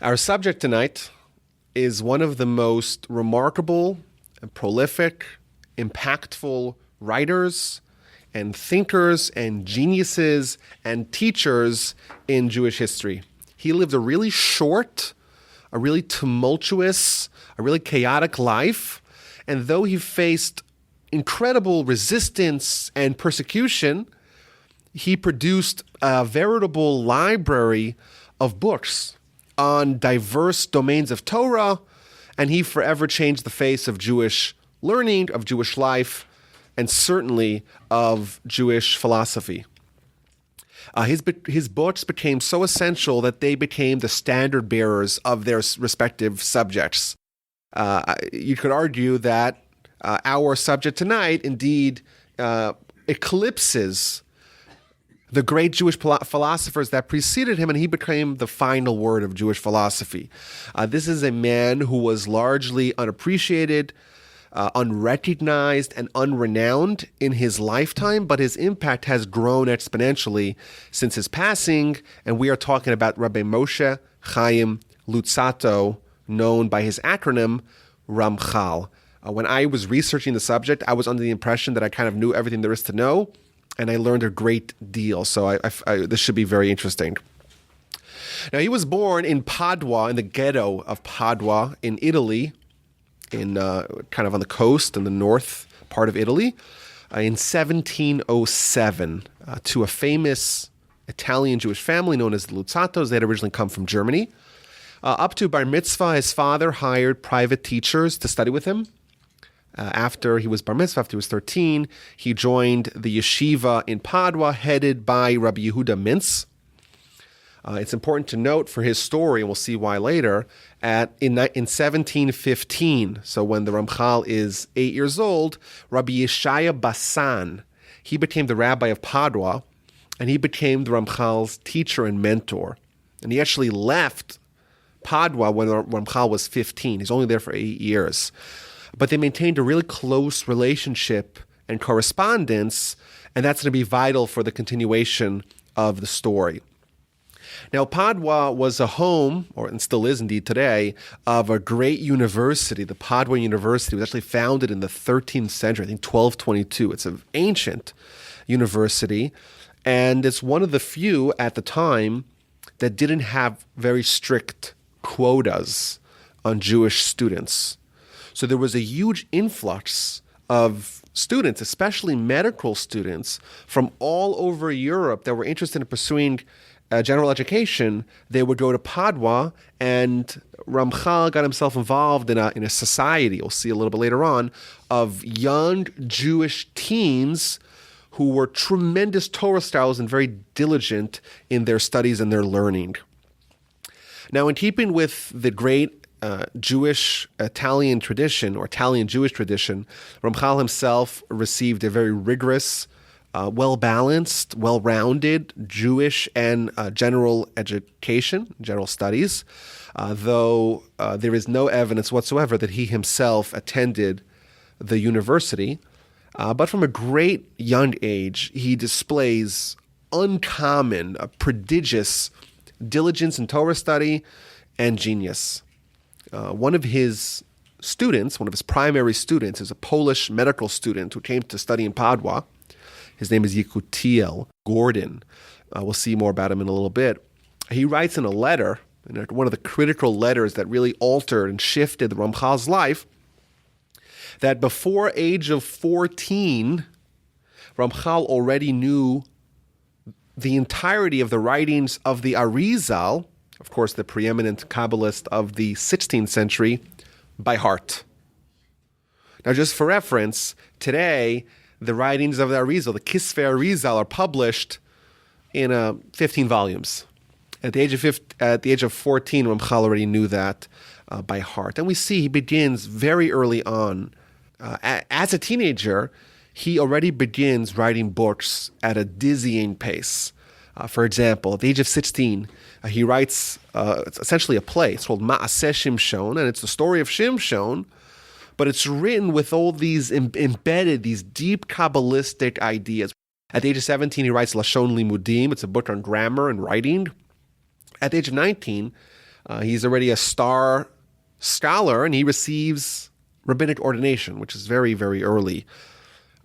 Our subject tonight is one of the most remarkable and prolific, impactful writers and thinkers and geniuses and teachers in Jewish history. He lived a really short, a really tumultuous, a really chaotic life, and though he faced incredible resistance and persecution, he produced a veritable library of books on diverse domains of Torah, and he forever changed the face of Jewish learning, of Jewish life, and certainly of Jewish philosophy. His books became so essential that they became the standard bearers of their respective subjects. You could argue that our subject tonight indeed eclipses the great Jewish philosophers that preceded him, and he became the final word of Jewish philosophy. This is a man who was largely unappreciated, unrecognized, and unrenowned in his lifetime, but his impact has grown exponentially since his passing, and we are talking about Rabbi Moshe Chaim Luzzatto, known by his acronym Ramchal. When I was researching the subject, I was under the impression that I kind of knew everything there is to know, and I learned a great deal. So this should be very interesting. Now, he was born in Padua, in the ghetto of Padua in Italy, in kind of on the coast in the north part of Italy, in 1707, to a famous Italian Jewish family known as the Luzzattos. They had originally come from Germany. Up to Bar Mitzvah, his father hired private teachers to study with him. After he was Bar Mitzvah, after he was 13, he joined the yeshiva in Padua, headed by Rabbi Yehuda Mintz. It's important to note for his story, and we'll see why later, in 1715, so when the Ramchal is 8 years old, Rabbi Yeshaya Bassan, he became the rabbi of Padua, and he became the Ramchal's teacher and mentor. And he actually left Padua when the Ramchal was 15. He's only there for 8 years. But they maintained a really close relationship and correspondence, and that's going to be vital for the continuation of the story. Now, Padua was a home, and still is indeed today, of a great university. The Padua University was actually founded in the 13th century, I think 1222. It's an ancient university, and it's one of the few at the time that didn't have very strict quotas on Jewish students. So there was a huge influx of students, especially medical students, from all over Europe that were interested in pursuing general education. They would go to Padua, and Ramchal got himself involved in a society, we'll see a little bit later on, of young Jewish teens who were tremendous Torah scholars and very diligent in their studies and their learning. Now, in keeping with the great Jewish Italian tradition, or Italian Jewish tradition, Ramchal himself received a very rigorous, well-balanced, well-rounded Jewish and general education, general studies, though there is no evidence whatsoever that he himself attended the university. But from a great young age, he displays uncommon, prodigious diligence in Torah study and genius. One of his students, one of his primary students, is a Polish medical student who came to study in Padua. His name is Yekutiel Gordon. We'll see more about him in a little bit. He writes in a letter, one of the critical letters that really altered and shifted the Ramchal's life, that before age of 14, Ramchal already knew the entirety of the writings of the Arizal, of course, the preeminent Kabbalist of the 16th century, by heart. Now, just for reference, today, the writings of the Arizal, the Kisvei Arizal, are published in 15 volumes. At the age of 14, Ramchal already knew that by heart. And we see he begins very early on. As a teenager, he already begins writing books at a dizzying pace. For example, at the age of 16, he writes it's essentially a play. It's called Ma'aseh Shimshon, and it's the story of Shimshon, but it's written with all these embedded, these deep Kabbalistic ideas. At the age of 17, he writes Lashon Limudim. It's a book on grammar and writing. At the age of 19, He's already a star scholar, and he receives rabbinic ordination, which is very, very early.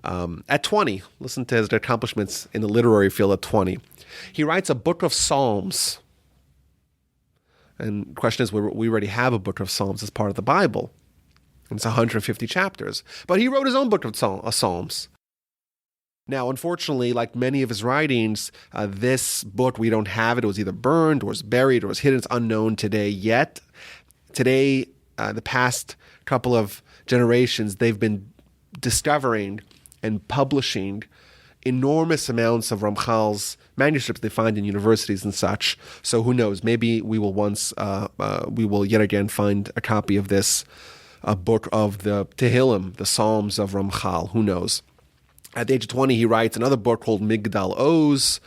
At 20, listen to his accomplishments in the literary field at 20. He writes a book of Psalms. And the question is, we already have a book of Psalms as part of the Bible. And it's 150 chapters. But he wrote his own book of Psalms. Now, unfortunately, like many of his writings, this book, we don't have it. It was either burned or was buried or was hidden. It's unknown today yet. Today, the past couple of generations, they've been discovering and publishing enormous amounts of Ramchal's manuscripts they find in universities and such. So who knows? Maybe we will yet again find a copy of this book of the Tehillim, the Psalms of Ramchal. Who knows? At the age of 20, he writes another book called Migdal Oz,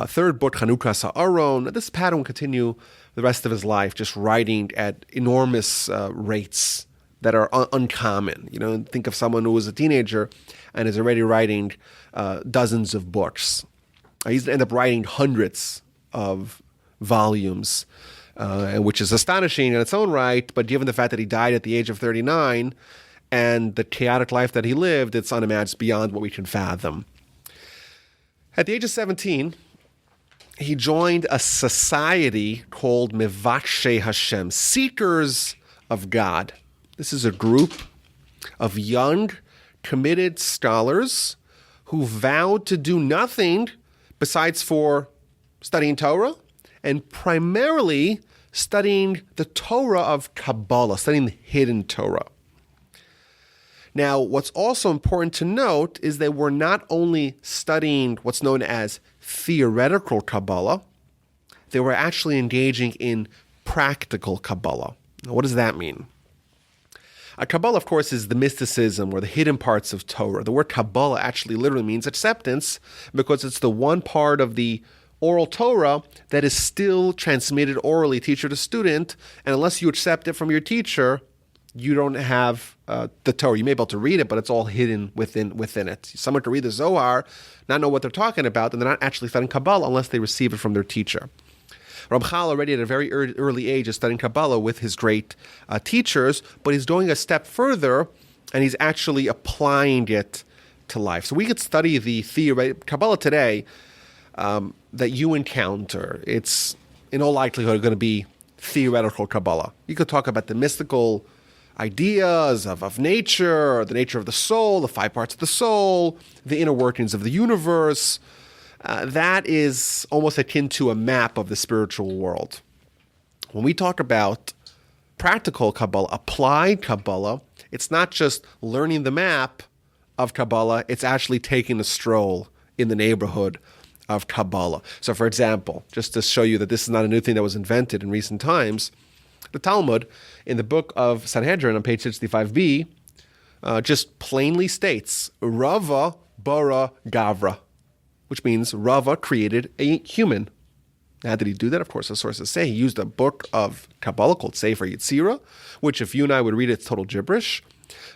third book, Chanukah Sa'aron. This pattern will continue the rest of his life, just writing at enormous rates that are uncommon. Think of someone who was a teenager and is already writing dozens of books. He's going to end up writing hundreds of volumes, which is astonishing in its own right, but given the fact that he died at the age of 39 and the chaotic life that he lived, it's unimagined, beyond what we can fathom. At the age of 17, he joined a society called Mevakshe Hashem, Seekers of God. This is a group of young, committed scholars who vowed to do nothing besides for studying Torah and primarily studying the Torah of Kabbalah, studying the hidden Torah. Now, what's also important to note is they were not only studying what's known as theoretical Kabbalah, they were actually engaging in practical Kabbalah. Now, what does that mean? Kabbalah, of course, is the mysticism or the hidden parts of Torah. The word Kabbalah actually literally means acceptance because it's the one part of the oral Torah that is still transmitted orally, teacher to student, and unless you accept it from your teacher, you don't have the Torah. You may be able to read it, but it's all hidden within it. Someone could read the Zohar, not know what they're talking about, and they're not actually studying Kabbalah unless they receive it from their teacher. Ramchal already at a very early age is studying Kabbalah with his great teachers, but he's going a step further, and he's actually applying it to life. So we could study the theory Kabbalah today that you encounter. It's in all likelihood going to be theoretical Kabbalah. You could talk about the mystical ideas of nature, the nature of the soul, the 5 parts of the soul, the inner workings of the universe. That is almost akin to a map of the spiritual world. When we talk about practical Kabbalah, applied Kabbalah, it's not just learning the map of Kabbalah, it's actually taking a stroll in the neighborhood of Kabbalah. So for example, just to show you that this is not a new thing that was invented in recent times, the Talmud, in the book of Sanhedrin on page 65b, just plainly states, Rava bara Gavra, which means Rava created a human. How did he do that? Of course, the sources say he used a book of Kabbalah called Sefer Yetzirah, which if you and I would read it, it's total gibberish.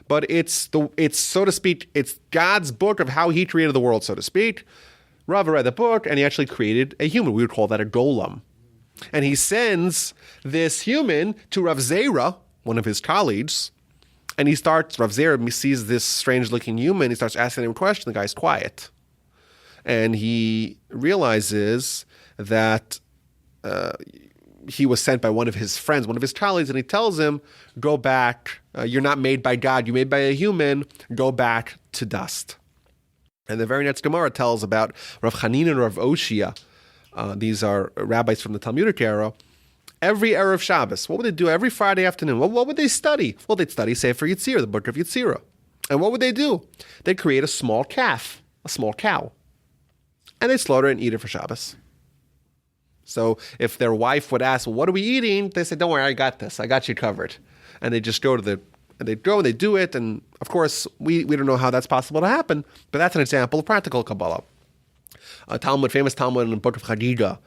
But it's so to speak, it's God's book of how he created the world, so to speak. Rava read the book, and he actually created a human. We would call that a golem. And he sends this human to Rav Zera, one of his colleagues, and Rav Zera sees this strange-looking human, he starts asking him a question, the guy's quiet. And he realizes that he was sent by one of his friends, one of his colleagues, and he tells him, go back, you're not made by God, you're made by a human, go back to dust. And the very next Gemara tells about Rav Chanin and Rav Oshia. These are rabbis from the Talmudic era. Every Erev Shabbos, what would they do every Friday afternoon? What would they study? Well, they'd study Sefer Yetzirah, the book of Yetzirah. And what would they do? They'd create a small calf, a small cow. And they'd slaughter it and eat it for Shabbos. So if their wife would ask, well, what are we eating? They say, don't worry, I got this. I got you covered. And they just go and they do it. And of course, we don't know how that's possible to happen, but that's an example of practical Kabbalah. A famous Talmud in the book of Chagiga,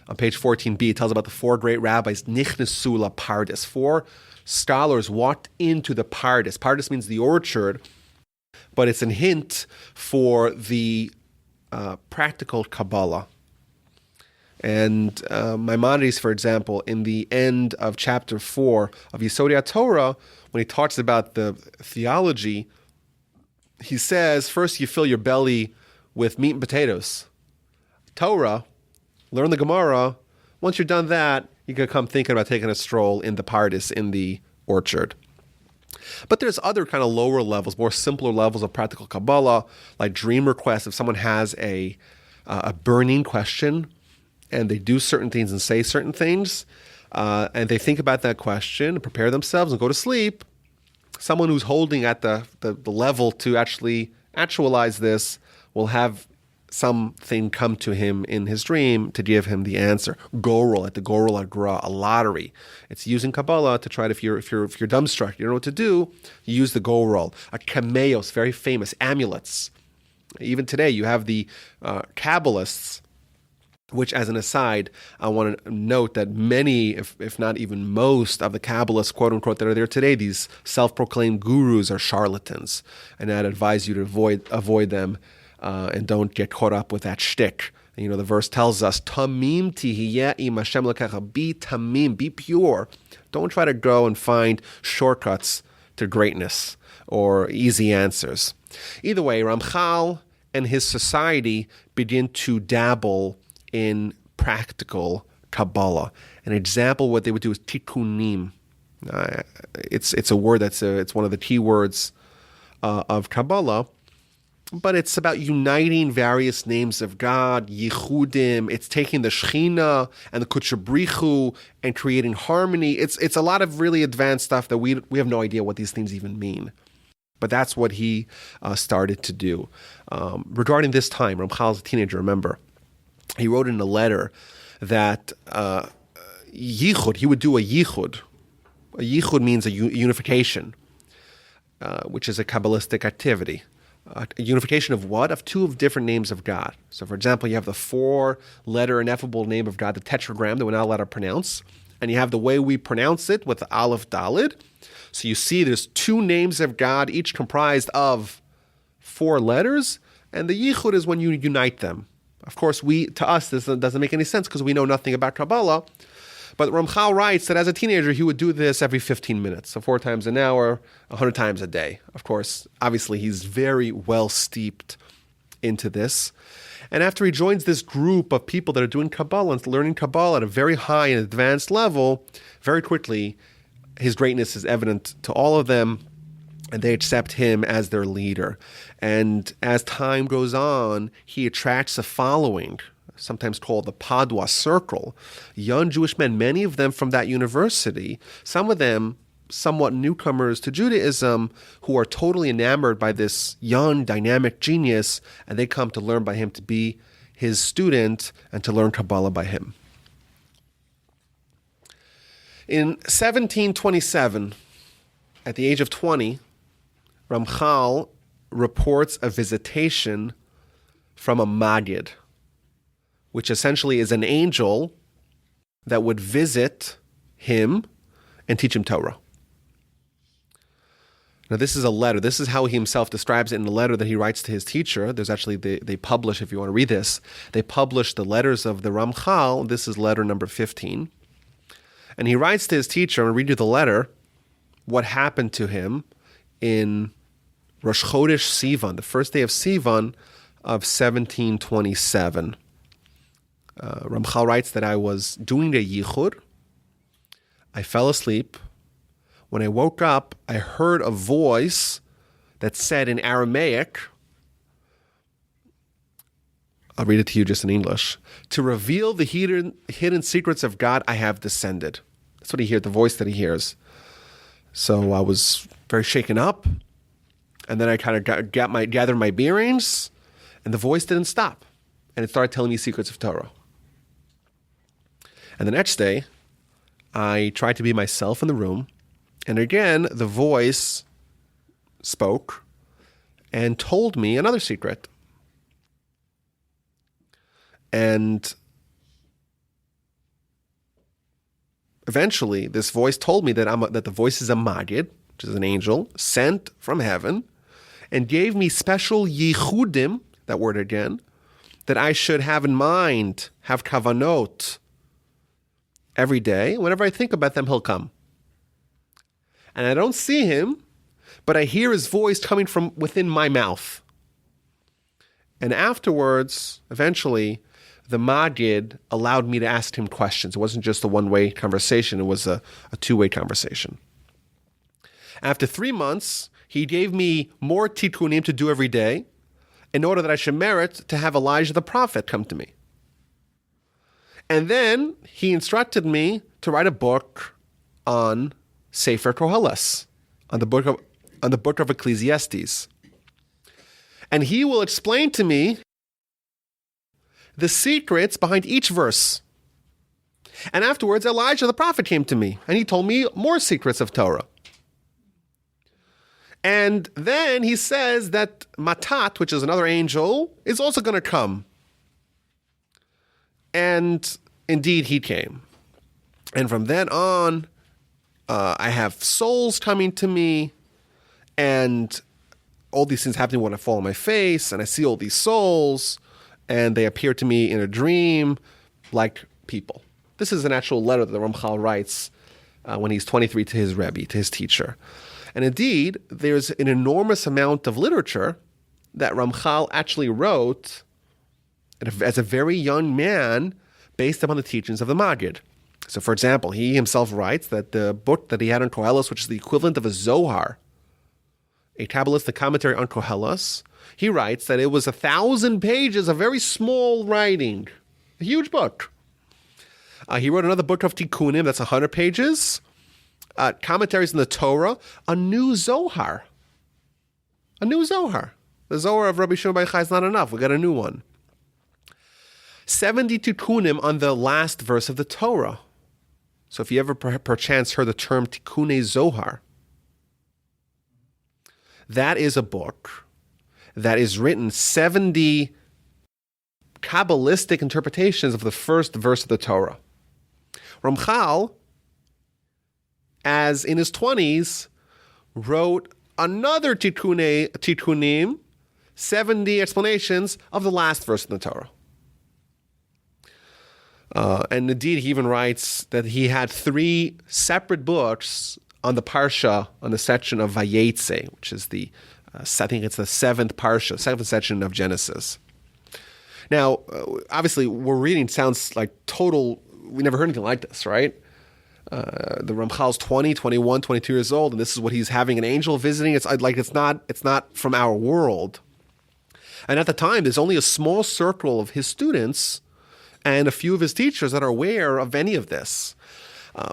on page 14b, it tells about the 4 great rabbis, Nichnesu la Pardes. 4 scholars walked into the Pardes. Pardes means the orchard, but it's a hint for the practical Kabbalah. And Maimonides, for example, in the end of chapter 4 of Yesodei HaTorah, when he talks about the theology, he says, first you fill your belly with meat and potatoes. Torah, learn the Gemara. Once you're done that, you can come thinking about taking a stroll in the Pardes, in the orchard. But there's other kind of lower levels, more simpler levels of practical Kabbalah, like dream requests. If someone has a burning question and they do certain things and say certain things, and they think about that question, prepare themselves and go to sleep, someone who's holding at the level to actually actualize this will have something come to him in his dream to give him the answer. Gorel, at the Gorel Agra, a lottery. It's using Kabbalah to try to, if you're dumbstruck, you don't know what to do, you use the Gorel. A Kameos, very famous, amulets. Even today, you have the Kabbalists, which, as an aside, I want to note that many, if not even most, of the Kabbalists, quote unquote, that are there today, these self-proclaimed gurus, are charlatans, and I'd advise you to avoid them and don't get caught up with that shtick. You know, the verse tells us, "Tamim tihiyeh im Hashem lekecha." Be tamim, be pure. Don't try to go and find shortcuts to greatness or easy answers. Either way, Ramchal and his society begin to dabble in practical Kabbalah. An example, what they would do is tikkunim. It's a word it's one of the key words of Kabbalah, but it's about uniting various names of God, yichudim. It's taking the Shechina and the Kutchabrichu and creating harmony. It's a lot of really advanced stuff that we have no idea what these things even mean. But that's what he started to do. Regarding this time, Ramchal's a teenager, remember. He wrote in a letter that yichud, he would do a yichud. A yichud means a unification, which is a Kabbalistic activity. A unification of what? Of two of different names of God. So, for example, you have the 4-letter ineffable name of God, the tetragram that we're not allowed to pronounce, and you have the way we pronounce it with the Aleph Dalid. So you see there's 2 names of God, each comprised of 4 letters, and the yichud is when you unite them. Of course, to us, this doesn't make any sense because we know nothing about Kabbalah. But Ramchal writes that as a teenager, he would do this every 15 minutes, so 4 times an hour, 100 times a day. Of course, obviously, he's very well steeped into this. And after he joins this group of people that are doing Kabbalah and learning Kabbalah at a very high and advanced level, very quickly, his greatness is evident to all of them, and they accept him as their leader. And as time goes on, he attracts a following, sometimes called the Padua Circle, young Jewish men, many of them from that university, some of them somewhat newcomers to Judaism, who are totally enamored by this young, dynamic genius, and they come to learn by him, to be his student, and to learn Kabbalah by him. In 1727, at the age of 20, Ramchal reports a visitation from a Magid, which essentially is an angel that would visit him and teach him Torah. Now, this is a letter. This is how he himself describes it in the letter that he writes to his teacher. There's actually, they publish, if you want to read this, they publish the letters of the Ramchal. This is letter number 15. And he writes to his teacher, and read you the letter, what happened to him in Rosh Chodesh Sivan, the first day of Sivan of 1727. Ramchal writes that I was doing the yichud. I fell asleep. When I woke up, I heard a voice that said in Aramaic, I'll read it to you just in English, "To reveal the hidden secrets of God, I have descended." That's what he hears, the voice that he hears. So I was very shaken up, and then I kind of gathered my bearings, and the voice didn't stop, and it started telling me secrets of Torah. And the next day, I tried to be myself in the room, and again, the voice spoke and told me another secret. And eventually, this voice told me that the voice is a Magid, which is an angel, sent from heaven, and gave me special yichudim, that word again, that I should have in mind, have kavanot every day. Whenever I think about them, he'll come. And I don't see him, but I hear his voice coming from within my mouth. And afterwards, eventually, the Magid allowed me to ask him questions. It wasn't just a one-way conversation. It was a two-way conversation. After 3 months, he gave me more tikkunim to do every day in order that I should merit to have Elijah the prophet come to me. And then he instructed me to write a book on Sefer Koheles, on the book of Ecclesiastes. And he will explain to me the secrets behind each verse. And afterwards, Elijah the prophet came to me, and he told me more secrets of Torah. And then he says that Matat, which is another angel, is also going to come. And indeed, he came. And from then on, I have souls coming to me, and all these things happening when I fall on my face, and I see all these souls, and they appear to me in a dream like people. This is an actual letter that the Ramchal writes when he's 23 to his Rebbe, to his teacher. And indeed, there's an enormous amount of literature that Ramchal actually wrote as a very young man based upon the teachings of the Magid. So, for example, he himself writes that the book that he had on Koheles, which is the equivalent of a Zohar, a Kabbalistic commentary on Koheles, he writes that it was 1,000 pages of very small writing, a huge book. He wrote another book of Tikkunim, that's 100 pages, commentaries on the Torah, a new Zohar. A new Zohar. The Zohar of Rabbi Shimon Bar Yochai is not enough. We got a new one. 70 Tikkunim on the last verse of the Torah. So if you ever perchance heard the term Tikkune Zohar, that is a book that is written 70 Kabbalistic interpretations of the first verse of the Torah. Ramchal, as in his 20s, wrote another Tikkunim, 70 explanations of the last verse in the Torah. And indeed, he even writes that he had 3 separate books on the Parsha, on the section of Vayetze, which is I think it's the 7th Parsha, 7th section of Genesis. Now, obviously, what we're reading sounds like we never heard anything like this, right? The Ramchal's 20, 21, 22 years old, and this is what he's having an angel visiting. It's not from our world. And at the time, there's only a small circle of his students and a few of his teachers that are aware of any of this.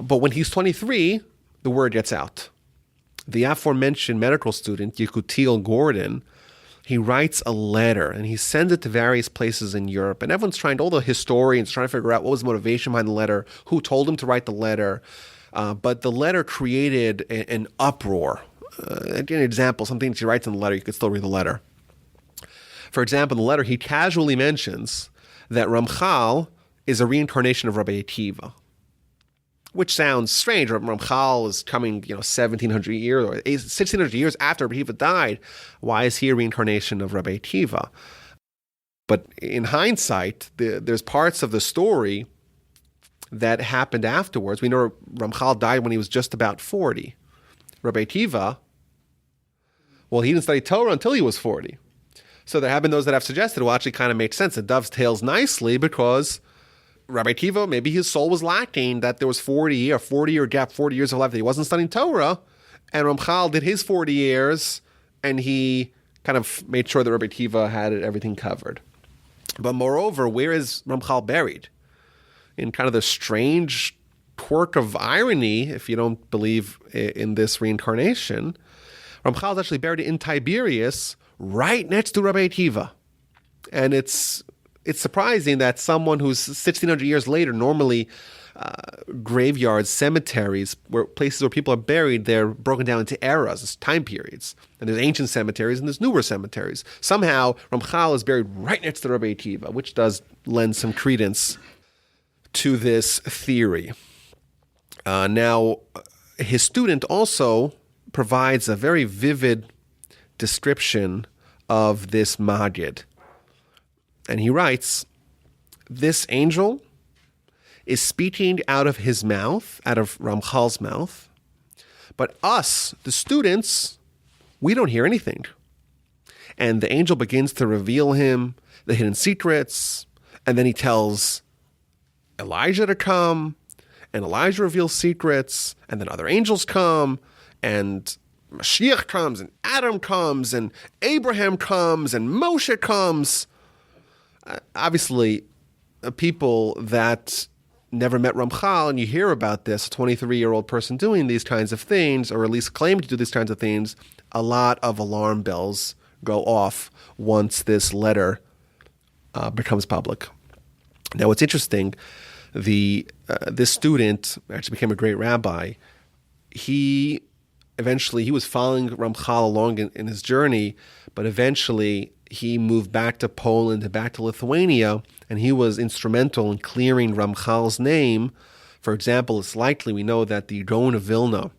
But when he's 23, the word gets out. The aforementioned medical student, Yekutiel Gordon, he writes a letter and he sends it to various places in Europe. And all the historians trying to figure out what was the motivation behind the letter, who told him to write the letter. But the letter created an uproar. An example, something that he writes in the letter, you could still read the letter. For example, in the letter, he casually mentions that Ramchal is a reincarnation of Rabbi Akiva, which sounds strange. Ramchal is coming, 1,700 years or 1,600 years after Rabbi Akiva died. Why is he a reincarnation of Rabbi Akiva? But in hindsight, there's parts of the story that happened afterwards. We know Ramchal died when he was just about 40. Rabbi Akiva, well, he didn't study Torah until he was 40. So there have been those that have suggested, well, actually kind of makes sense. It dovetails nicely because Rabbi Akiva, maybe his soul was lacking, that there was 40 year gap, 40 years of life that he wasn't studying Torah, and Ramchal did his 40 years, and he kind of made sure that Rabbi Akiva had everything covered. But moreover, where is Ramchal buried? In kind of the strange quirk of irony, if you don't believe in this reincarnation, Ramchal is actually buried in Tiberias, right next to Rabbi Akiva. And it's surprising that someone who's 1,600 years later, normally graveyards, cemeteries, places where people are buried, they're broken down into eras, time periods. And there's ancient cemeteries and there's newer cemeteries. Somehow, Ramchal is buried right next to Rabbi Akiva, which does lend some credence to this theory. Now, his student also provides a very vivid description of this Magid. And he writes, this angel is speaking out of his mouth, out of Ramchal's mouth, but us, the students, we don't hear anything. And the angel begins to reveal him the hidden secrets, and then he tells Elijah to come, and Elijah reveals secrets, and then other angels come, and Mashiach comes, and Adam comes, and Abraham comes, and Moshe comes. Obviously, people that never met Ramchal, and you hear about this 23-year-old person doing these kinds of things, or at least claiming to do these kinds of things, a lot of alarm bells go off once this letter becomes public. Now, what's interesting, this student actually became a great rabbi. He was following Ramchal along in his journey, but eventually he moved back to Poland and back to Lithuania, and he was instrumental in clearing Ramchal's name. For example, it's likely we know that the Gaon of Vilna,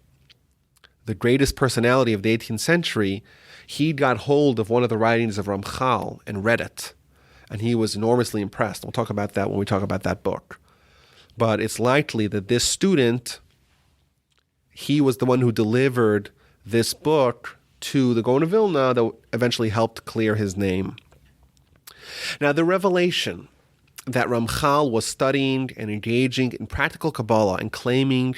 the greatest personality of the 18th century, he got hold of one of the writings of Ramchal and read it, and he was enormously impressed. We'll talk about that when we talk about that book. But it's likely that this student, he was the one who delivered this book to the Gaon of Vilna that eventually helped clear his name. Now, the revelation that Ramchal was studying and engaging in practical Kabbalah and claiming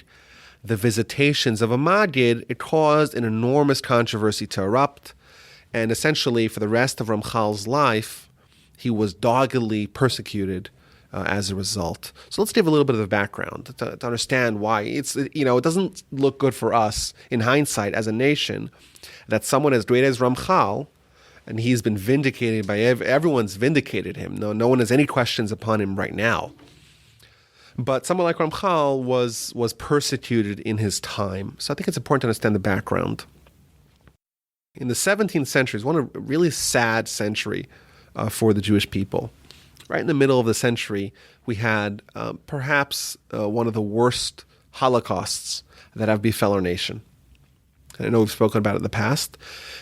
the visitations of a Maggid, it caused an enormous controversy to erupt, and essentially for the rest of Ramchal's life, he was doggedly persecuted as a result. So let's give a little bit of the background to understand why it doesn't look good for us in hindsight as a nation that someone as great as Ramchal, and he's been vindicated by everyone's vindicated him. No one has any questions upon him right now. But someone like Ramchal was persecuted in his time. So I think it's important to understand the background. In the 17th century, it's a really sad century for the Jewish people. Right in the middle of the century, we had perhaps one of the worst Holocausts that have befell our nation. I know we've spoken about it in the past.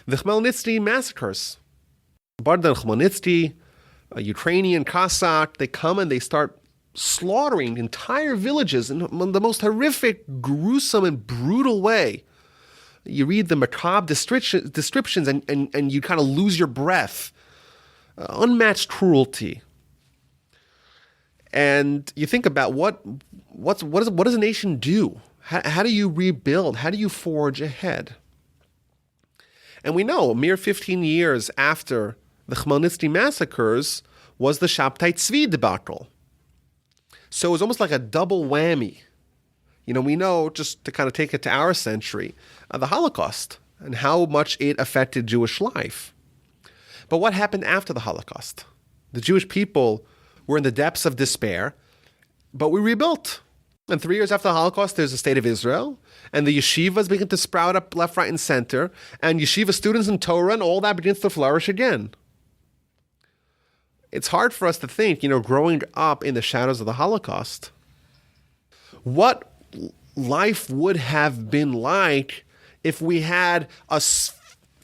The Khmelnytsky massacres. Bardan Khmelnytsky, a Ukrainian Cossack, they come and they start slaughtering entire villages in the most horrific, gruesome, and brutal way. You read the macabre descriptions and you kind of lose your breath. Unmatched cruelty. And you think about what does a nation do? How do you rebuild? How do you forge ahead? And we know a mere 15 years after the Khmelnytsky massacres was the Shabtai Tzvi debacle. So it was almost like a double whammy. We know, just to kind of take it to our century, the Holocaust and how much it affected Jewish life. But what happened after the Holocaust? The Jewish people were in the depths of despair, but we rebuilt. And 3 years after the Holocaust, there's the State of Israel, and the yeshivas begin to sprout up left, right, and center, and yeshiva students in Torah, and all that begins to flourish again. It's hard for us to think, growing up in the shadows of the Holocaust, what life would have been like if we had a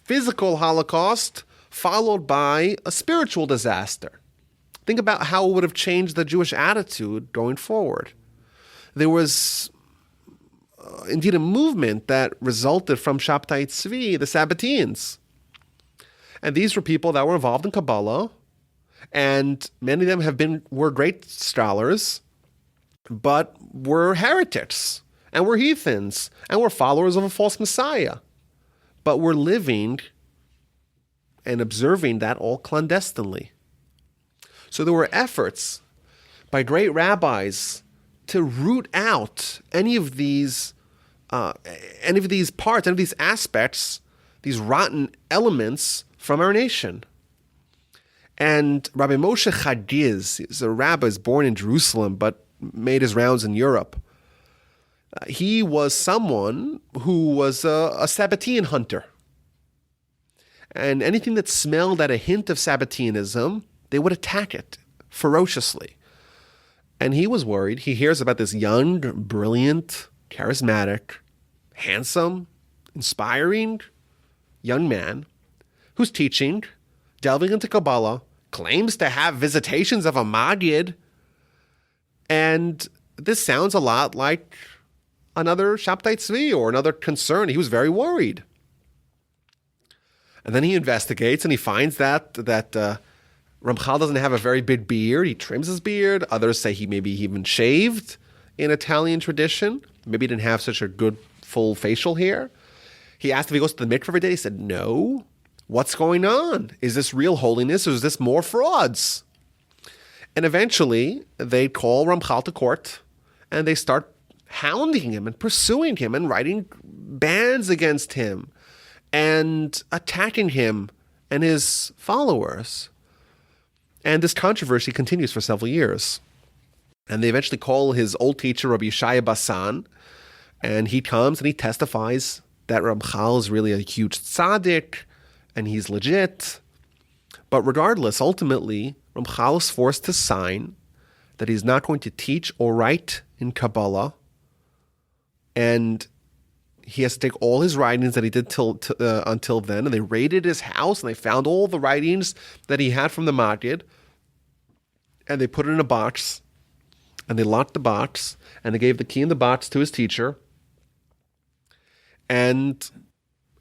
physical Holocaust followed by a spiritual disaster. Think about how it would have changed the Jewish attitude going forward. There was indeed a movement that resulted from Shabtai Tzvi, the Sabbateans. And these were people that were involved in Kabbalah, and many of them were great scholars, but were heretics, and were heathens, and were followers of a false Messiah, but were living and observing that all clandestinely. So there were efforts by great rabbis to root out any of these parts, any of these aspects, these rotten elements from our nation. And Rabbi Moshe Chaim, is a rabbi born in Jerusalem but made his rounds in Europe. He was someone who was a Sabbatean hunter. And anything that smelled at a hint of Sabbateanism, they would attack it ferociously. And he was worried. He hears about this young, brilliant, charismatic, handsome, inspiring young man who's teaching, delving into Kabbalah, claims to have visitations of a Magid. And this sounds a lot like another Shabtai Tzvi or another concern. He was very worried. And then he investigates and he finds that Ramchal doesn't have a very big beard. He trims his beard. Others say he maybe even shaved in Italian tradition. Maybe he didn't have such a good full facial hair. He asked if he goes to the mikveh every day. He said, no. What's going on? Is this real holiness or is this more frauds? And eventually they call Ramchal to court and they start hounding him and pursuing him and writing bans against him and attacking him and his followers. And this controversy continues for several years. And they eventually call his old teacher, Rabbi Yeshaya Basan, and he comes and he testifies that Ramchal is really a huge tzaddik and he's legit. But regardless, ultimately, Ramchal is forced to sign that he's not going to teach or write in Kabbalah, and he has to take all his writings that he did until then, and they raided his house, and they found all the writings that he had from the Magid, and they put it in a box, and they locked the box, and they gave the key in the box to his teacher, and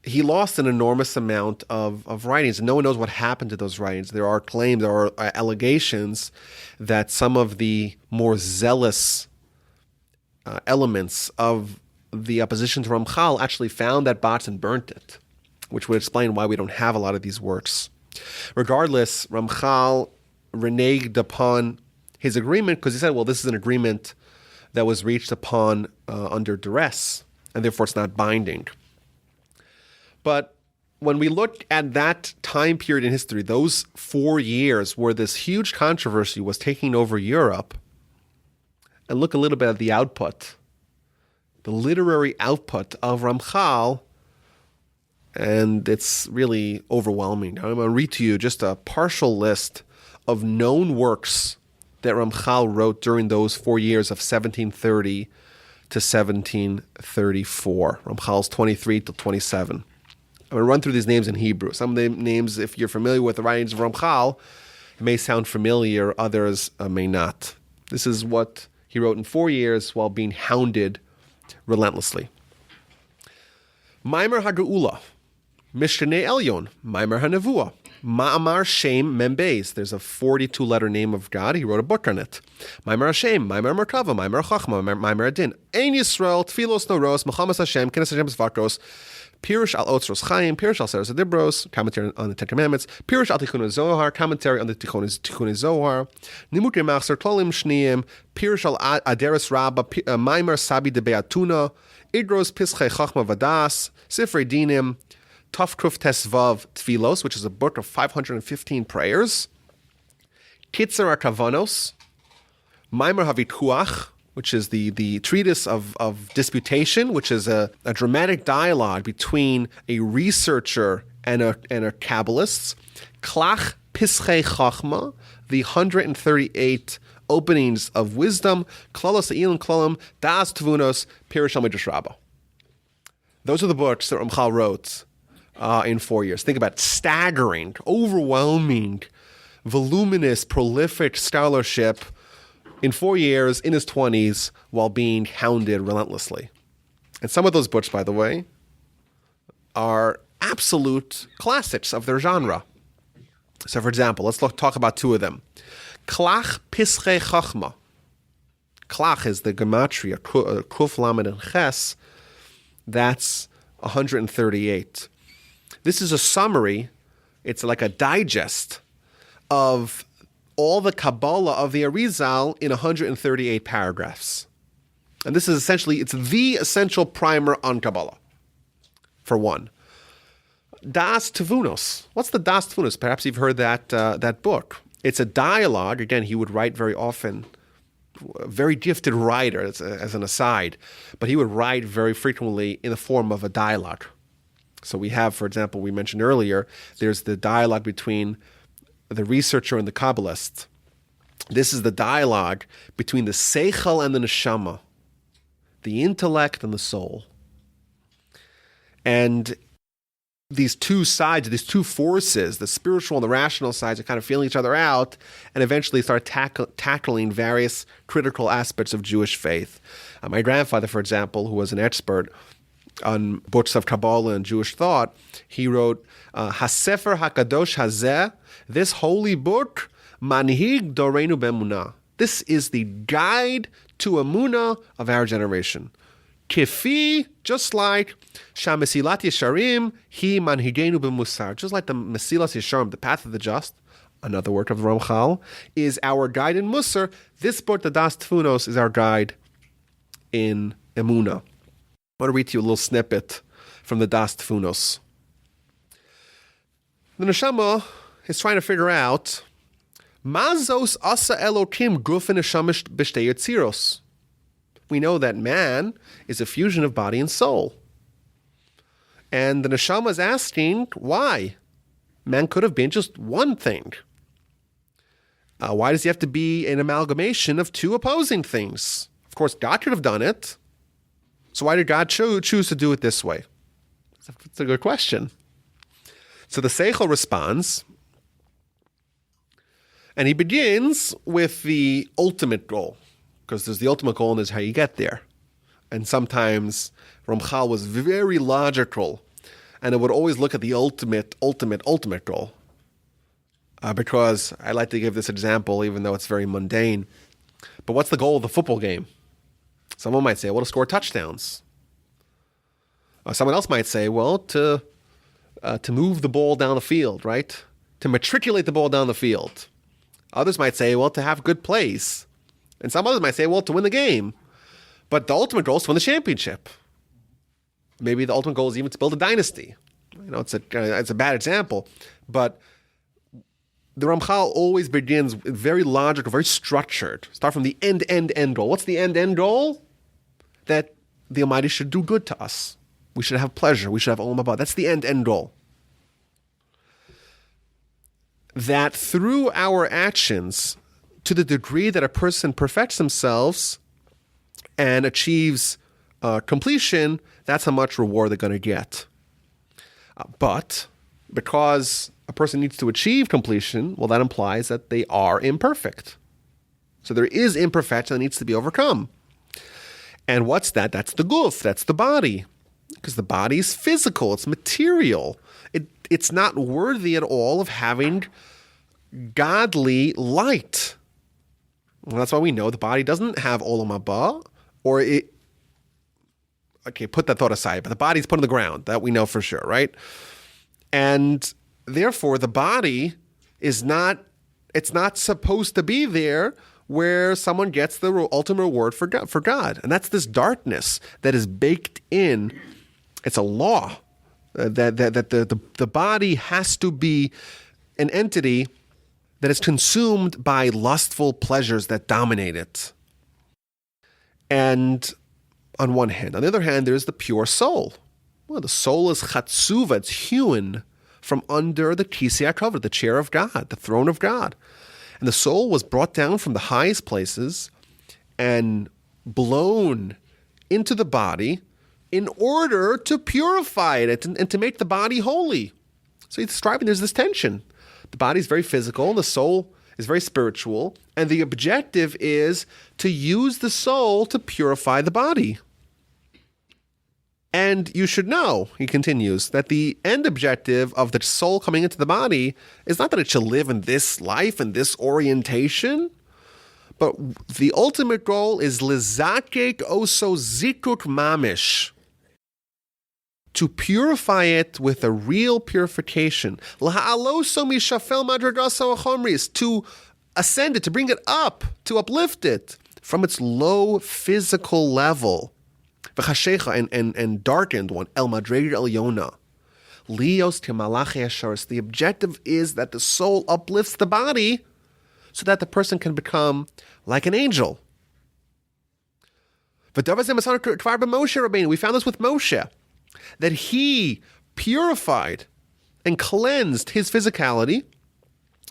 he lost an enormous amount of writings, and no one knows what happened to those writings. There are claims, there are allegations that some of the more zealous elements of the opposition to Ramchal actually found that box and burnt it, which would explain why we don't have a lot of these works. Regardless, Ramchal reneged upon his agreement because he said, well, this is an agreement that was reached upon under duress, and therefore it's not binding. But when we look at that time period in history, those 4 years where this huge controversy was taking over Europe, and look a little bit at the output, the literary output of Ramchal, and it's really overwhelming. I'm going to read to you just a partial list of known works that Ramchal wrote during those 4 years of 1730 to 1734. Ramchal's 23 to 27. I'm going to run through these names in Hebrew. Some of the names, if you're familiar with the writings of Ramchal, may sound familiar, others may not. This is what he wrote in 4 years while being hounded relentlessly. Maimer HaGeula, Mishneh Elyon, Maimer HaNevuah, Ma'amar Shem Membeis. There's a 42-letter name of God. He wrote a book on it. Maimer Hashem, Maimer Merkava, Maimer Chachma, Maimer Adin. Ein Yisrael, Tfilos Noros, Mechamas Hashem, Kenes Hashem Zvakros, Pirush al Otzros Chaim, Pirush al Seres Adibros, commentary on the Ten Commandments, Pirush al Tikkun Zohar, commentary on the Tikkun Zohar, Nimukei Machzer, Klolim Shneim, Pirush al Aderes Rabba, Maimer Sabi de Beatuna, Idros Pischei Chachma Vadas, Sifrei Dinim, Tafkuf Tesvav Tfilos, which is a book of 515 prayers, Kitzer HaKavanos, Maimer HaVikuach, which is the treatise of disputation, which is a dramatic dialogue between a researcher and a Kabbalist. Klach Pischei Chachma, the 138 openings of wisdom. Klalos Eilim Klalam, Das Tvunos, Pirush Midrash Rabbah. Those are the books that Ramchal wrote in 4 years. Think about staggering, overwhelming, voluminous, prolific scholarship in 4 years, in his 20s, while being hounded relentlessly. And some of those books, by the way, are absolute classics of their genre. So, for example, let's talk about two of them. Klach Pischei Chachma. Klach is the gematria, Kuf, Lamed, and Ches. That's 138. This is a summary. It's like a digest of all the Kabbalah of the Arizal in 138 paragraphs. And this is essentially, it's the essential primer on Kabbalah, for one. Das Tvunos. What's the Das Tvunos? Perhaps you've heard that book. It's a dialogue. Again, he would write very often, a very gifted writer, as an aside, but he would write very frequently in the form of a dialogue. So we have, for example, we mentioned earlier, there's the dialogue between the researcher and the Kabbalist. This is the dialogue between the Seichel and the Neshama, the intellect and the soul. And these two sides, these two forces, the spiritual and the rational sides, are kind of feeling each other out, and eventually start tackling various critical aspects of Jewish faith. My grandfather, for example, who was an expert on books of Kabbalah and Jewish thought, he wrote, HaSefer HaKadosh Hazeh, this holy book, Manhig Doreinu B'Emunah. This is the guide to Emunah of our generation. Kifi, just like Shamesilat Yesharim, Hi Manhigenu B'Mussar. Just like the Mesilas Yesharim, the path of the just, another work of the Ramchal, is our guide in Mussar. This book, the Das Tfunos, is our guide in Emunah. I want to read to you a little snippet from the Das Tfunos. The Neshama is trying to figure out Mazos Asa Elokim Guf Neshama B'Shtei Yetziros. We know that man is a fusion of body and soul. And the Neshama is asking, why? Man could have been just one thing. Why does he have to be an amalgamation of two opposing things? Of course, God could have done it. So why did God choose to do it this way? That's a good question. So the Seichel responds, and he begins with the ultimate goal, because there's the ultimate goal and there's how you get there. And sometimes Ramchal was very logical, and it would always look at the ultimate goal. Because I like to give this example, even though it's very mundane. But what's the goal of the football game? Someone might say, well, to score touchdowns. Someone else might say, well, to move the ball down the field, right? To matriculate the ball down the field. Others might say, well, to have good plays. And some others might say, well, to win the game. But the ultimate goal is to win the championship. Maybe the ultimate goal is even to build a dynasty. It's a bad example. But the Ramchal always begins very logical, very structured. Start from the end goal. What's the end goal? That the Almighty should do good to us. We should have pleasure. We should have Olam Haba. That's the end goal. That through our actions, to the degree that a person perfects themselves and achieves completion, that's how much reward they're going to get. But because a person needs to achieve completion, well, that implies that they are imperfect. So there is imperfection that needs to be overcome. And what's that? That's the guf, that's the body. Because the body is physical, it's material. It's not worthy at all of having godly light. Well, that's why we know the body doesn't have Olam Haba, or it... Okay, put that thought aside, but the body's put on the ground. That we know for sure, right? And therefore, the body is not... It's not supposed to be there where someone gets the ultimate reward for God. And that's this darkness that is baked in. It's a law that the body has to be an entity that is consumed by lustful pleasures that dominate it. And on one hand. On the other hand, there's the pure soul. Well, the soul is chatsuva. It's hewn from under the kisei hakavod, the chair of God, the throne of God. And the soul was brought down from the highest places and blown into the body in order to purify it and to make the body holy. So he's describing there's this tension. The body is very physical, the soul is very spiritual, and the objective is to use the soul to purify the body. And you should know, he continues, that the end objective of the soul coming into the body is not that it should live in this life and this orientation, but the ultimate goal is lizakek oso zikuk mamish, to purify it with a real purification, to ascend it, to bring it up, to uplift it from its low physical level. And darkened one, El Madreir El Yona. Lios Timalachi Asharis. The objective is that the soul uplifts the body so that the person can become like an angel. We found this with Moshe, that he purified and cleansed his physicality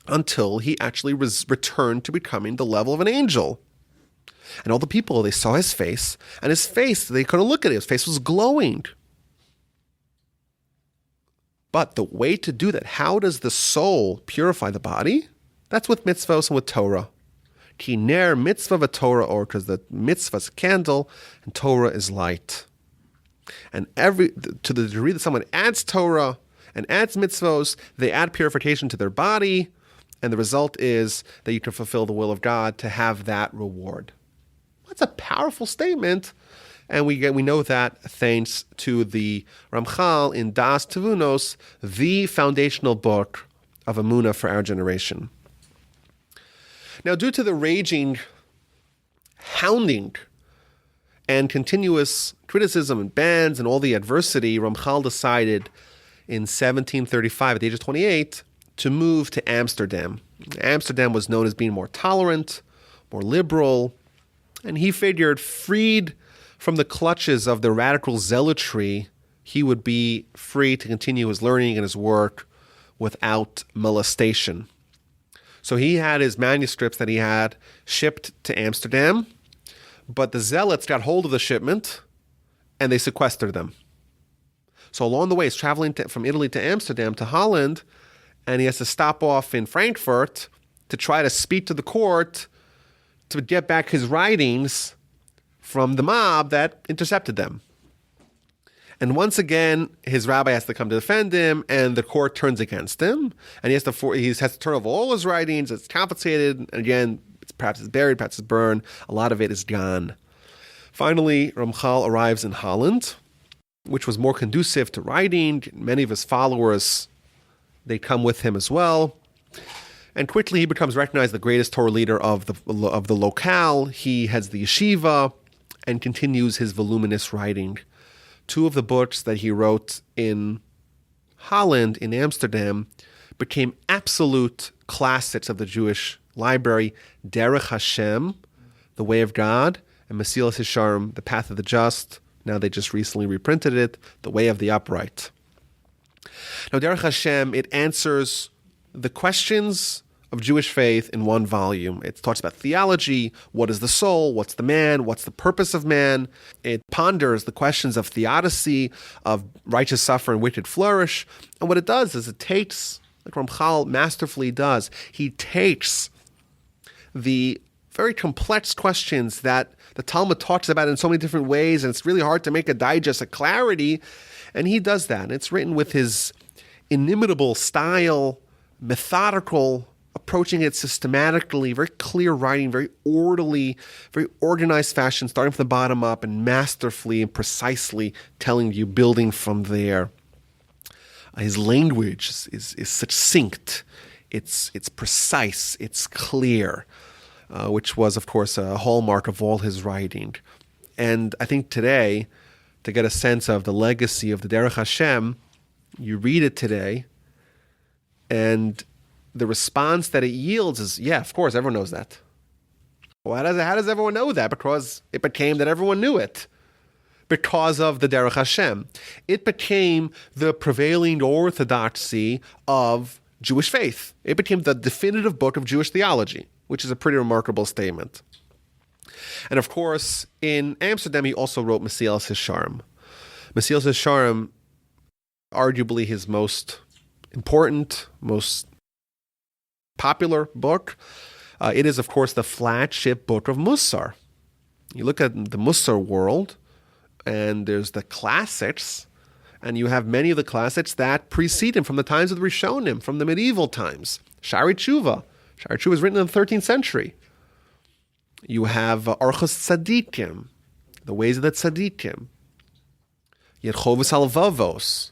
until he actually returned to becoming the level of an angel. And all the people, they saw his face, and his face, they couldn't look at it. His face was glowing. But the way to do that, how does the soul purify the body? That's with mitzvahs and with Torah. Ki ner mitzvah v'Torah or, because the mitzvah is a candle and Torah is light. And to the degree that someone adds Torah and adds mitzvahs, they add purification to their body, and the result is that you can fulfill the will of God to have that reward. That's a powerful statement, and we know that thanks to the Ramchal in Das Tevunos, the foundational book of Emunah for our generation. Now, due to the raging, hounding, and continuous criticism and bans and all the adversity, Ramchal decided in 1735, at the age of 28, to move to Amsterdam. Amsterdam was known as being more tolerant, more liberal, and he figured, freed from the clutches of the radical zealotry, he would be free to continue his learning and his work without molestation. So he had his manuscripts that he had shipped to Amsterdam, but the zealots got hold of the shipment and they sequestered them. So along the way, he's traveling from Italy to Amsterdam to Holland, and he has to stop off in Frankfurt to try to speak to the court to get back his writings from the mob that intercepted them. And once again, his rabbi has to come to defend him, and the court turns against him, and he has to turn over all his writings. It's confiscated, and again, perhaps it's buried, perhaps it's burned. A lot of it is gone. Finally, Ramchal arrives in Holland, which was more conducive to writing. Many of his followers, they come with him as well. And quickly he becomes recognized the greatest Torah leader of the locale. He heads the yeshiva and continues his voluminous writing. Two of the books that he wrote in Holland, in Amsterdam, became absolute classics of the Jewish library: Derech Hashem, The Way of God, and Mesilas Yesharim, The Path of the Just. Now they just recently reprinted it, The Way of the Upright. Now, Derech Hashem, it answers the questions of Jewish faith in one volume. It talks about theology, what is the soul, what's the man, what's the purpose of man. It ponders the questions of theodicy, of righteous suffer and wicked flourish. And what it does is it takes, like Ramchal masterfully does, he takes the very complex questions that the Talmud talks about in so many different ways, and it's really hard to make a digest of clarity, and he does that. And it's written with his inimitable style, methodical, approaching it systematically, very clear writing, very orderly, very organized fashion, starting from the bottom up and masterfully and precisely telling you, building from there. His language is succinct, it's precise, it's clear, which was, of course, a hallmark of all his writing. And I think today, to get a sense of the legacy of the Derech Hashem, you read it today, and the response that it yields is, yeah, of course, everyone knows that. Well, how does everyone know that? Because it became that everyone knew it. Because of the Derech Hashem. It became the prevailing orthodoxy of Jewish faith. It became the definitive book of Jewish theology, which is a pretty remarkable statement. And of course, in Amsterdam, he also wrote Mesilas Yesharim. Mesilas Yesharim, arguably his most important, most popular book. It is, of course, the flagship book of Mussar. You look at the Mussar world, and there's the classics, and you have many of the classics that precede him from the times of the Rishonim, from the medieval times. Shari Tshuva. Shari Tshuva was written in the 13th century. You have Orchos Tzadikim, the ways of the Tzadikim. You had Chovos Halvavos.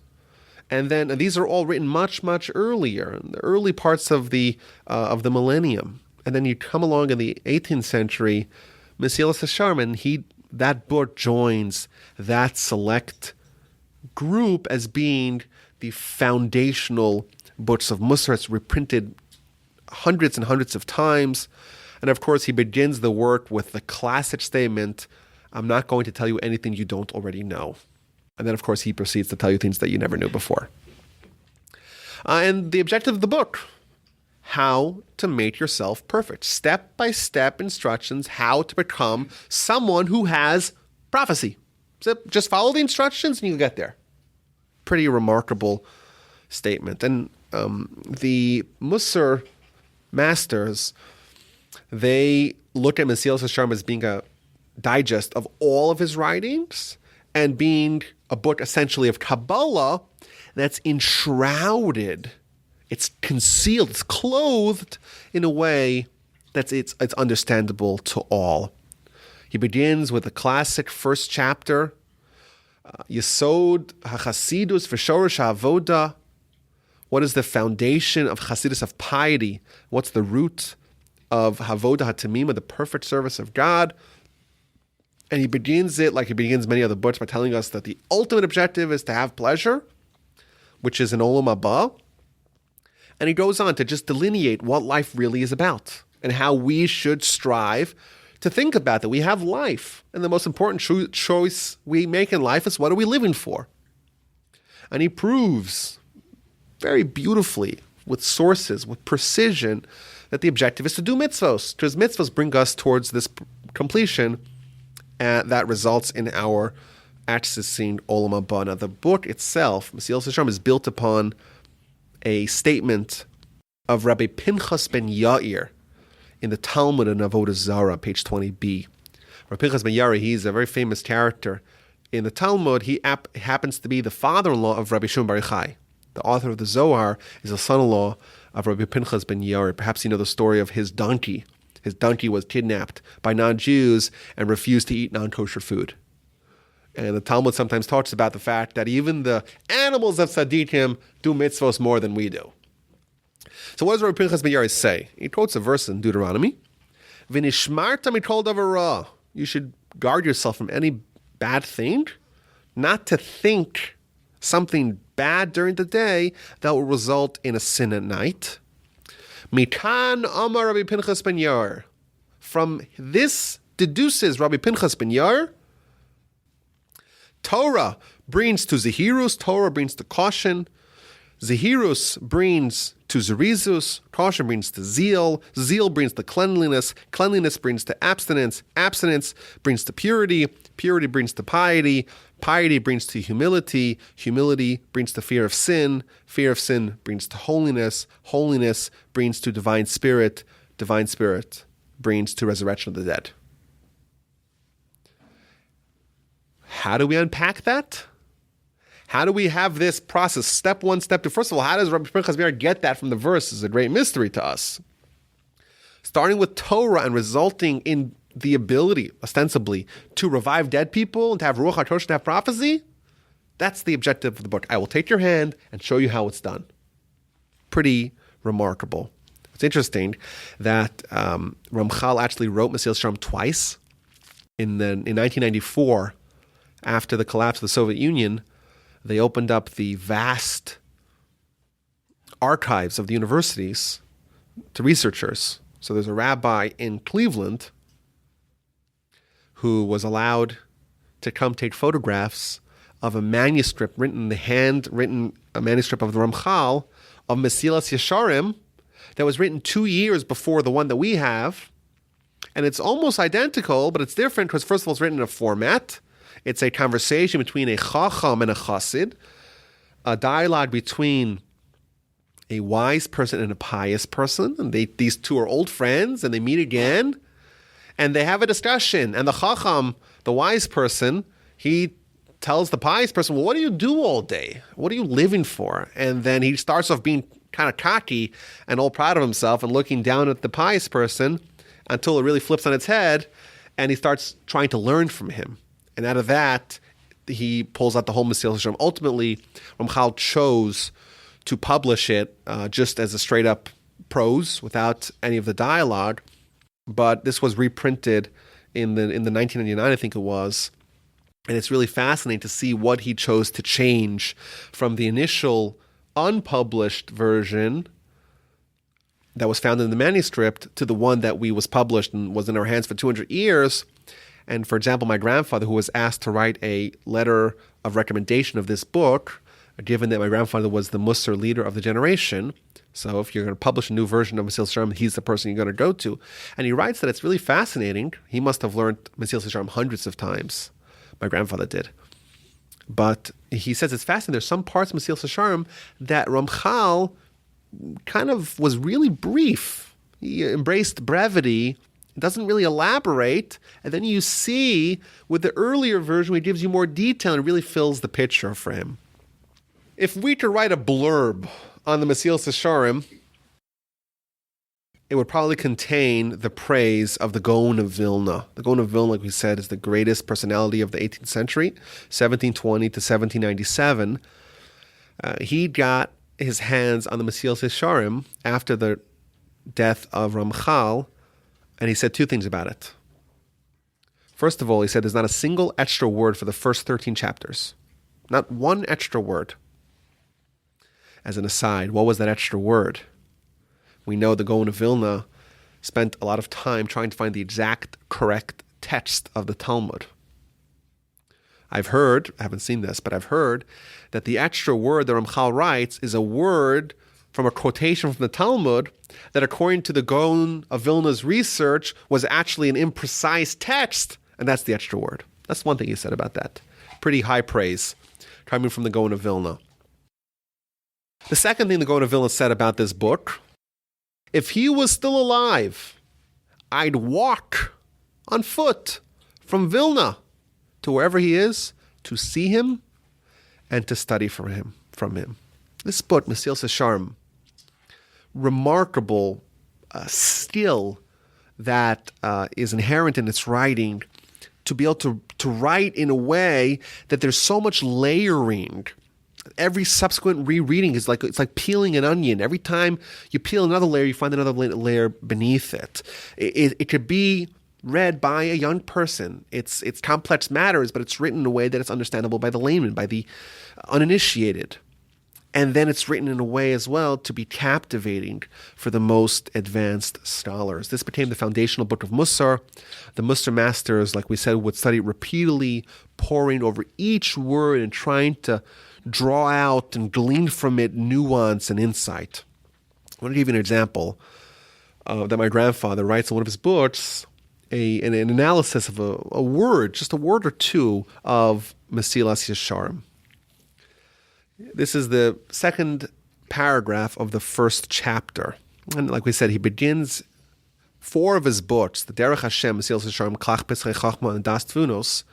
And these are all written much, much earlier, in the early parts of the millennium. And then you come along in the 18th century, Mesilas Yesharim, and that book joins that select group as being the foundational books of Mussar. It's reprinted hundreds and hundreds of times. And of course, he begins the work with the classic statement, I'm not going to tell you anything you don't already know. And then, of course, he proceeds to tell you things that you never knew before. And the objective of the book, how to make yourself perfect. Step-by-step instructions, how to become someone who has prophecy. So just follow the instructions and you'll get there. Pretty remarkable statement. And the Mussar masters, they look at Mesilas Yesharim as being a digest of all of his writings and being a book essentially of Kabbalah that's enshrouded, it's concealed, it's clothed in a way that's it's understandable to all. He begins with the classic first chapter, Yesod HaChasidus V'Shorosh HaAvoda. What is the foundation of Chasidus, of piety? What's the root of Havoda HaTamima, the perfect service of God? And he begins it like he begins many other books by telling us that the ultimate objective is to have pleasure, which is an olam haba. And he goes on to just delineate what life really is about and how we should strive to think about that. We have life, and the most important choice we make in life is what are we living for? And he proves very beautifully, with sources, with precision, that the objective is to do mitzvos, because mitzvos bring us towards this completion, and that results in our accessing olam haba. Now, the book itself, Mesilas Yesharim, is built upon a statement of Rabbi Pinchas ben Yair in the Talmud in Avodah Zarah, page 20b. Rabbi Pinchas ben Yair, he's a very famous character. In the Talmud, he happens to be the father-in-law of Rabbi Shimon Bar Yochai. The author of the Zohar is a son-in-law of Rabbi Pinchas ben Yair. Perhaps you know the story of his donkey. His donkey was kidnapped by non-Jews and refused to eat non-kosher food. And the Talmud sometimes talks about the fact that even the animals of tzaddikim do mitzvos more than we do. So what does Rabbi Pinchas ben Yair say? He quotes a verse in Deuteronomy. V'nishmarta mikol davar ra. You should guard yourself from any bad thing, not to think something bad during the day that will result in a sin at night. Mikan Amar Rabbi Pinchas ben Yair. From this deduces Rabbi Pinchas ben Yair, Torah brings to Zehirus, Torah brings to caution, Zehirus brings to Zerizus, caution brings to zeal, zeal brings to cleanliness, cleanliness brings to abstinence, abstinence brings to purity, purity brings to piety, piety brings to humility, humility brings to fear of sin brings to holiness, holiness brings to divine spirit brings to resurrection of the dead. How do we unpack that? How do we have this process, step one, step two? First of all, how does Rabbi Pinchas ben Yair get that from the verse? Is a great mystery to us. Starting with Torah and resulting in the ability, ostensibly, to revive dead people and to have Ruach HaKodesh, to have prophecy, that's the objective of the book. I will take your hand and show you how it's done. Pretty remarkable. It's interesting that Ramchal actually wrote Mesilas Yesharim twice. In 1994, after the collapse of the Soviet Union, they opened up the vast archives of the universities to researchers. So there's a rabbi in Cleveland who was allowed to come take photographs of a manuscript handwritten manuscript of the Ramchal of Mesilas Yesharim that was written 2 years before the one that we have. And it's almost identical, but it's different because, first of all, it's written in a format. It's a conversation between a chacham and a chassid, a dialogue between a wise person and a pious person. And these two are old friends, and they meet again, and they have a discussion. And the chacham, the wise person, he tells the pious person, well, what do you do all day? What are you living for? And then he starts off being kind of cocky and all proud of himself and looking down at the pious person until it really flips on its head, and he starts trying to learn from him. And out of that, he pulls out the whole Mesilas Yesharim. Ultimately, Ramchal chose to publish it just as a straight-up prose without any of the dialogue. But this was reprinted in the 1999, I think it was. And it's really fascinating to see what he chose to change from the initial unpublished version that was found in the manuscript to the one that was published and was in our hands for 200 years. And for example, my grandfather, who was asked to write a letter of recommendation of this book, given that my grandfather was the Mussar leader of the generation, so if you're going to publish a new version of Mesilas Yesharim, he's the person you're going to go to. And he writes that it's really fascinating. He must have learned Mesilas Yesharim hundreds of times. My grandfather did. But he says it's fascinating. There's some parts of Mesilas Yesharim that Ramchal kind of was really brief. He embraced brevity, doesn't really elaborate, and then you see with the earlier version where he gives you more detail and really fills the picture for him. If we to write a blurb on the Mesilas Yesharim, it would probably contain the praise of the Gaon of Vilna. The Gaon of Vilna, like we said, is the greatest personality of the 18th century, 1720 to 1797. He got his hands on the Mesilas Yesharim after the death of Ramchal, and he said two things about it. First of all, he said there's not a single extra word for the first 13 chapters. Not one extra word. As an aside, what was that extra word? We know the Gaon of Vilna spent a lot of time trying to find the exact correct text of the Talmud. I've heard, I haven't seen this, but I've heard that the extra word that Ramchal writes is a word from a quotation from the Talmud that, according to the Gaon of Vilna's research, was actually an imprecise text, and that's the extra word. That's one thing he said about that. Pretty high praise coming from the Gaon of Vilna. The second thing the Gaon of Vilna said about this book: if he was still alive, I'd walk on foot from Vilna to wherever he is to see him and to study from him. This book, Mesilas Yesharim, remarkable skill that is inherent in its writing, to be able to write in a way that there's so much layering. Every subsequent rereading is it's like peeling an onion. Every time you peel another layer, you find another layer beneath it. It could be read by a young person. It's complex matters, but it's written in a way that it's understandable by the layman, by the uninitiated. And then it's written in a way as well to be captivating for the most advanced scholars. This became the foundational book of Mussar. The Mussar masters, like we said, would study it repeatedly, poring over each word and trying to draw out and glean from it nuance and insight. I want to give you an example that my grandfather writes in one of his books, an analysis of a word, just a word or two of Mesilas Yesharim. This is the second paragraph of the first chapter. And like we said, he begins 4 of his books, the Derech Hashem, Mesilas Yesharim, Klach Pesachei Chachma, and Das Tvunos,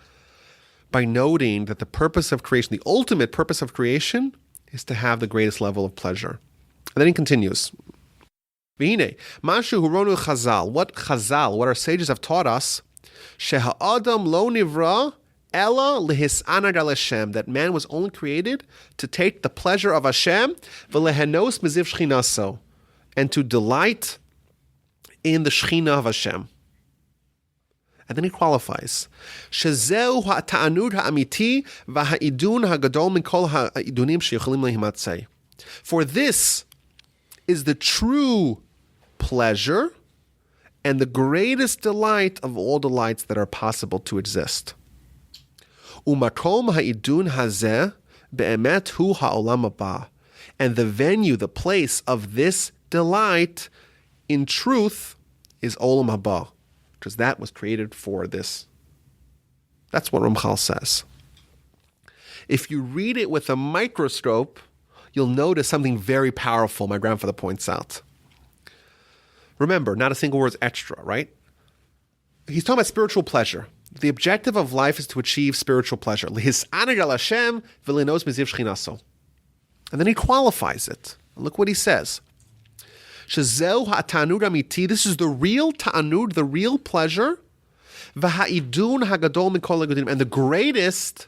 by noting that the purpose of creation, the ultimate purpose of creation, is to have the greatest level of pleasure. And then he continues. V'hine, mashu huronu Chazal, what our sages have taught us, sheha'adam lo nivra ela lehisanag al Hashem, that man was only created to take the pleasure of Hashem, v'lehenos meziv shchinaso, and to delight in the Shechina of Hashem. And then he qualifies. Shezeu ha'ta'anud ha'amiti v'ha'idun ha'gadol min kol ha'idunim she'yochelim lehimatzei. For this is the true pleasure and the greatest delight of all delights that are possible to exist. Umakom ha'idun hazeh be'emet hu ha'olam haba. And the venue, the place of this delight, in truth, is olam haba, because that was created for this. That's what Ramchal says. If you read it with a microscope, you'll notice something very powerful, my grandfather points out. Remember, not a single word is extra, right? He's talking about spiritual pleasure. The objective of life is to achieve spiritual pleasure. And then he qualifies it. Look what he says. This is the real ta'anud, the real pleasure, and the greatest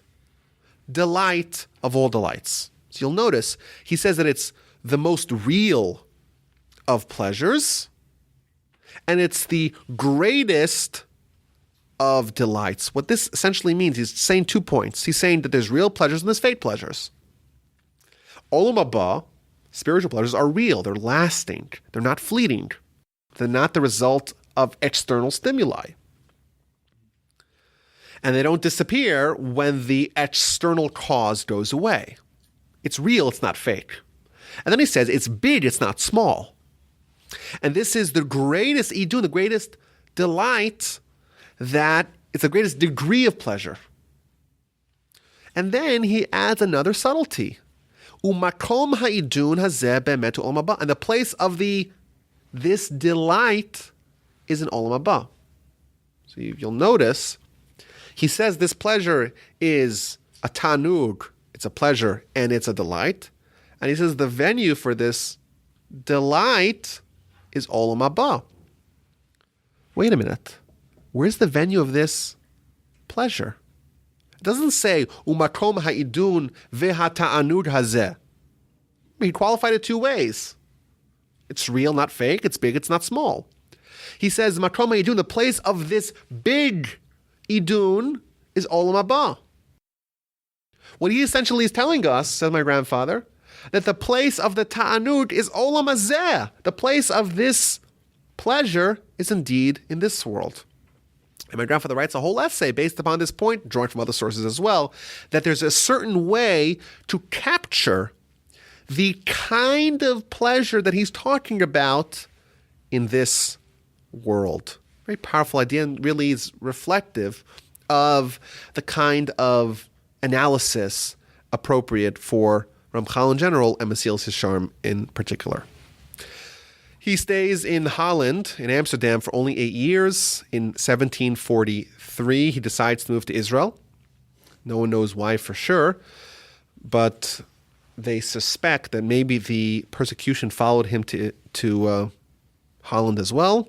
delight of all delights. So you'll notice, he says that it's the most real of pleasures, and it's the greatest of delights. What this essentially means, he's saying 2 points. He's saying that there's real pleasures and there's fake pleasures. Olam haba, spiritual pleasures, are real. They're lasting. They're not fleeting. They're not the result of external stimuli. And they don't disappear when the external cause goes away. It's real, it's not fake. And then he says it's big, it's not small. And this is the greatest idun, the greatest delight, that it's the greatest degree of pleasure. And then he adds another subtlety. Umakom ha'idun hazeh be'emet olam haba. And the place of this delight is in olam haba. So you'll notice, he says this pleasure is a tanug, it's a pleasure and it's a delight. And he says the venue for this delight is olam haba. Wait a minute. Where's the venue of this pleasure? It doesn't say umakom ha'idun ve'hata'anud hazeh. He qualified it two ways. It's real, not fake. It's big, it's not small. He says makom ha'idun, the place of this big idun is olam haba. What he essentially is telling us, says my grandfather, that the place of the ta'anud is olam hazeh. The place of this pleasure is indeed in this world. And my grandfather writes a whole essay based upon this point, drawing from other sources as well, that there's a certain way to capture the kind of pleasure that he's talking about in this world. Very powerful idea, and really is reflective of the kind of analysis appropriate for Ramchal in general and Mesilas Yesharim in particular. He stays in Holland, in Amsterdam, for only 8 years. In 1743, he decides to move to Israel. No one knows why for sure, but they suspect that maybe the persecution followed him to Holland as well.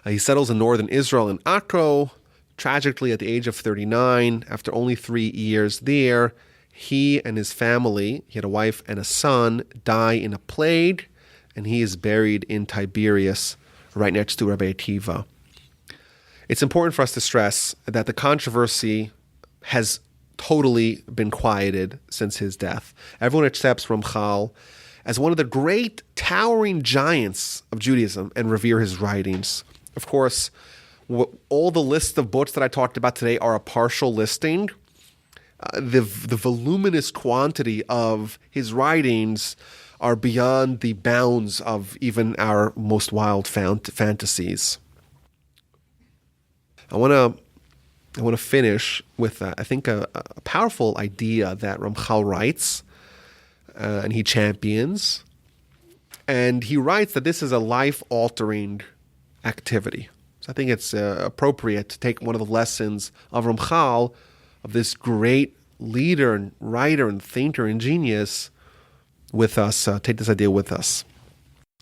He settles in northern Israel in Akko. Tragically, at the age of 39, after only 3 years there, he and his family, he had a wife and a son, die in a plague, and he is buried in Tiberias, right next to Rabbi Akiva. It's important for us to stress that the controversy has totally been quieted since his death. Everyone accepts Ramchal as one of the great towering giants of Judaism and revere his writings. Of course, all the lists of books that I talked about today are a partial listing. The voluminous quantity of his writings are beyond the bounds of even our most wild fantasies. I want to finish with, I think, a powerful idea that Ramchal writes, and he champions. And he writes that this is a life-altering activity. So I think it's appropriate to take one of the lessons of Ramchal, of this great leader and writer and thinker and genius, with us, take this idea with us.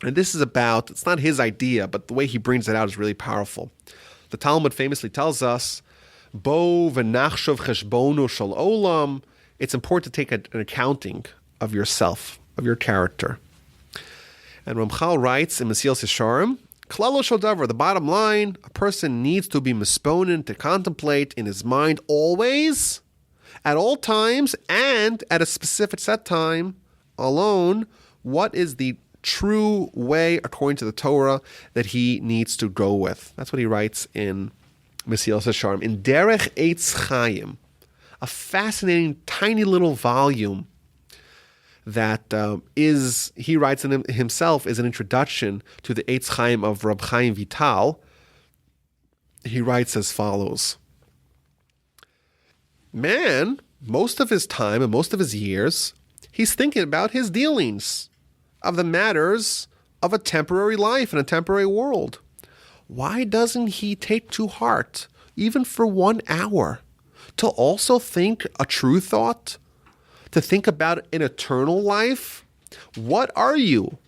And this is about, it's not his idea, but the way he brings it out is really powerful. The Talmud famously tells us, Bo v'nachshov cheshbonu shel olam, it's important to take an accounting of yourself, of your character. And Ramchal writes in Mesilas Yesharim, Klalo shel davar, the bottom line, a person needs to be misponen, to contemplate in his mind always, at all times, and at a specific set time, alone, what is the true way according to the Torah that he needs to go with. That's what he writes in Mesilas Yesharim. In Derech Eitz Chaim, a fascinating tiny little volume that he writes in himself is an introduction to the Eitz Chaim of Rab Chaim Vital. He writes as follows. Man, most of his time and most of his years, he's thinking about his dealings, of the matters of a temporary life in a temporary world. Why doesn't he take to heart, even for 1 hour, to also think a true thought? To think about an eternal life? What are you?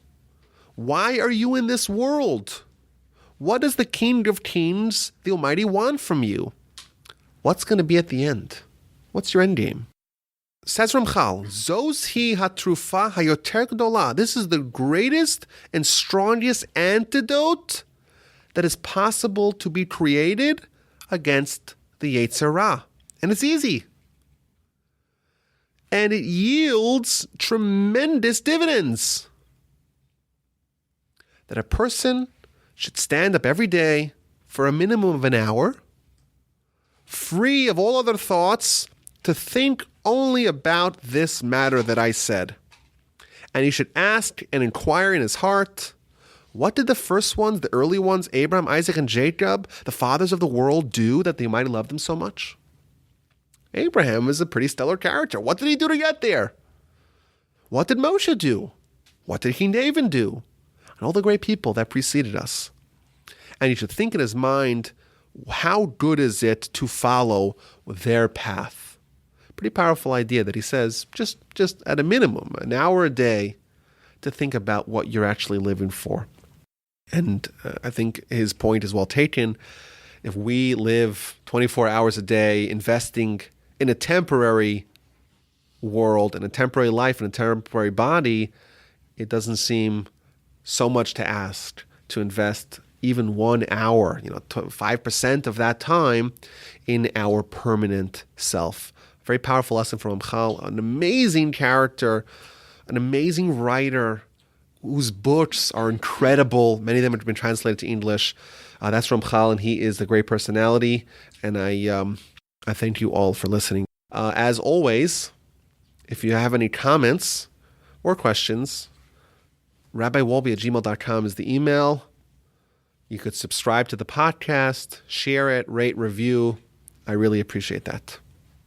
Why are you in this world? What does the King of Kings, the Almighty, want from you? What's going to be at the end? What's your end game? Says Ramchal, Zos hi hatrufa hayoter gdola. This is the greatest and strongest antidote that is possible to be created against the Yetzer Hara. And it's easy. And it yields tremendous dividends. That a person should stand up every day for a minimum of an hour, free of all other thoughts, to think only about this matter that I said. And he should ask and inquire in his heart, what did the first ones, the early ones, Abraham, Isaac, and Jacob, the fathers of the world, do that the Almighty loved them so much? Abraham is a pretty stellar character. What did he do to get there? What did Moshe do? What did King David do? And all the great people that preceded us. And he should think in his mind, how good is it to follow their path? Pretty powerful idea that he says, just at a minimum, an hour a day to think about what you're actually living for. And I think his point is well taken. If we live 24 hours a day investing in a temporary world, in a temporary life, in a temporary body, it doesn't seem so much to ask to invest even 1 hour, 5% of that time in our permanent self. Very powerful lesson from Ramchal, an amazing character, an amazing writer whose books are incredible. Many of them have been translated to English. That's Ramchal, and he is the great personality. And I thank you all for listening. As always, if you have any comments or questions, rabbiwolbe@gmail.com is the email. You could subscribe to the podcast, share it, rate, review. I really appreciate that.